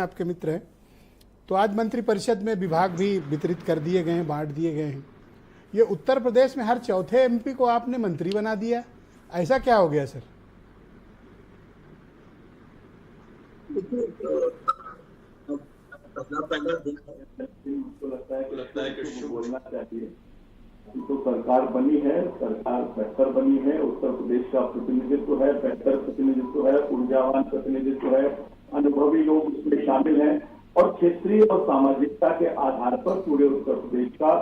आपके मित्र हैं। तो आज मंत्रिपरिषद में विभाग भी वितरित कर दिए गए हैं, बांट दिए गए हैं। ये उत्तर प्रदेश में हर चौथे एमपी को आपने मंत्री बना दिया, ऐसा क्या हो गया सर? मुझको लगता है कि बोलना चाहिए। तो सरकार बनी है, सरकार बेहतर बनी है, उत्तर प्रदेश का प्रतिनिधित्व है, बेहतर प्रतिनिधित्व है, ऊर्जावान प्रतिनिधित्व है, अनुभवी लोग इसमें शामिल हैं और क्षेत्रीय और सामाजिकता के आधार पर पूरे उत्तर प्रदेश का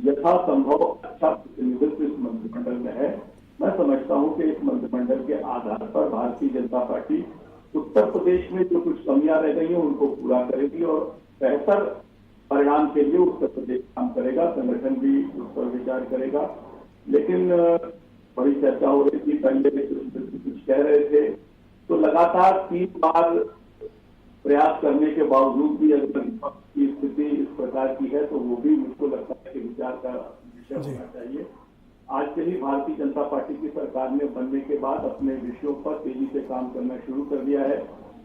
यथासंभव अच्छा प्रतिनिधित्व इस मंत्रिमंडल में है। मैं समझता हूं कि इस मंत्रिमंडल के आधार पर भारतीय जनता पार्टी उत्तर प्रदेश में जो कुछ कमियां रह गई हैं उनको पूरा करेगी और बेहतर परिणाम के लिए उत्तर प्रदेश काम करेगा, संगठन भी उस पर विचार करेगा। लेकिन बड़ी चर्चा हो रही थी, पहले कुछ कह रहे थे, तो लगातार 3 बार प्रयास करने के बावजूद भी अगर विपक्ष की स्थिति इस प्रकार की है तो वो भी मुझको लगता है कि विचार का विषय होना चाहिए। आज से ही भारतीय जनता पार्टी की सरकार ने बनने के बाद अपने विषयों पर तेजी से काम करना शुरू कर दिया है।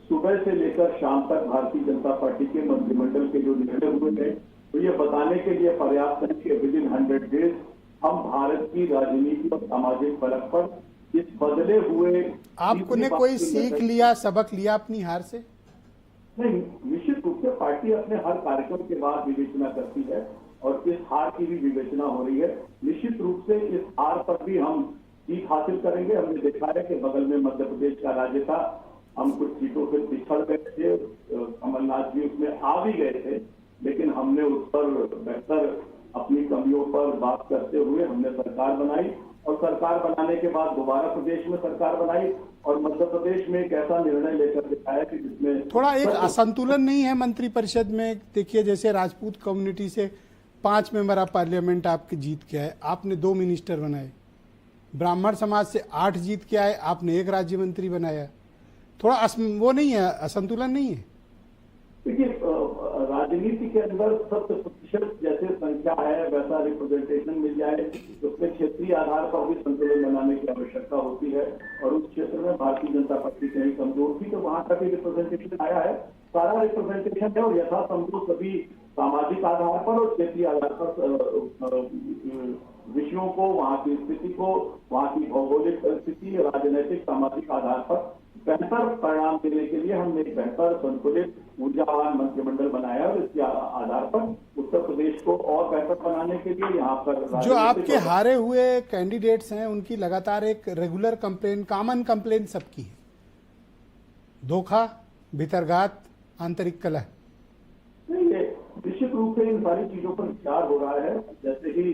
सुबह से लेकर शाम तक भारतीय जनता पार्टी के मंत्रिमंडल के जो निर्णय हुए थे तो ये बताने के लिए पर्याप्त है कि विद इन 100 डेज हम भारत की राजनीति और सामाजिक फलक पर इस बदले हुए आपने कोई सीख लिया, सबक लिया अपनी हार से? नहीं, निश्चित रूप से पार्टी अपने हर कार्यक्रम के बाद विवेचना करती है और इस हार की भी विवेचना हो रही है। निश्चित रूप से इस हार पर भी हम जीत हासिल करेंगे। हमने देखा है कि बगल में मध्य प्रदेश का राज्य था, हम कुछ सीटों से पिछड़ गए थे, कमलनाथ जी उसमें आ भी गए थे, लेकिन हमने उस पर बेहतर अपनी कमियों पर बात करते हुए हमने सरकार बनाई और सरकार बनाने के बाद दोबारा प्रदेश में सरकार बनाई और मध्य प्रदेश में एक ऐसा निर्णय लेकर दिखाया कि जिसमें थोड़ा एक असंतुलन नहीं है मंत्रिपरिषद में? देखिए, जैसे राजपूत कम्युनिटी से 5 मेंबर ऑफ पार्लियामेंट आपके जीत के आए, आपने 2 मिनिस्टर बनाए। ब्राह्मण समाज से 8 जीत के आए, आपने 1 राज्य मंत्री बनाया। थोड़ा वो नहीं है, असंतुलन नहीं है? देखिए, राजनीति के अंदर 70% जैसे संख्या है वैसा रिप्रेजेंटेशन मिल जाए, उसमें क्षेत्रीय आधार पर भी संतुलन बनाने की आवश्यकता होती है और उस क्षेत्र में भारतीय जनता पार्टी कहीं कमजोर थी तो वहां का भी रिप्रेजेंटेशन आया है, सारा रिप्रेजेंटेशन है और यथासंभव सभी सामाजिक आधार पर और क्षेत्रीय आधार पर विषयों को, वहां की स्थिति को, वहां की भौगोलिक परिस्थिति, राजनीतिक सामाजिक आधार पर बेहतर परिणाम देने के लिए हमने एक बेहतर संतुलित ऊर्जावान मंत्रिमंडल बनाया और इसके आधार पर उत्तर प्रदेश को और बेहतर बनाने के लिए यहाँ पर जो आपके हारे हुए कैंडिडेट्स हैं उनकी लगातार एक रेगुलर कंप्लेन, कॉमन कंप्लेन सबकी है, धोखा, भीतरघात, आंतरिक कलह। निश्चित रूप से इन सारी चीजों पर विचार हो रहा है। जैसे ही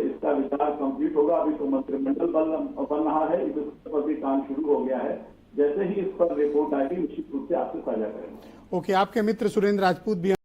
इसका विचार कंप्लीट होगा, अभी तो मंत्रिमंडल बन रहा है, इस पर भी काम शुरू हो गया है। जैसे ही इस पर रिपोर्ट आएगी निश्चित रूप से आपसे साझा करेंगे। ओके, आपके मित्र सुरेंद्र राजपूत भी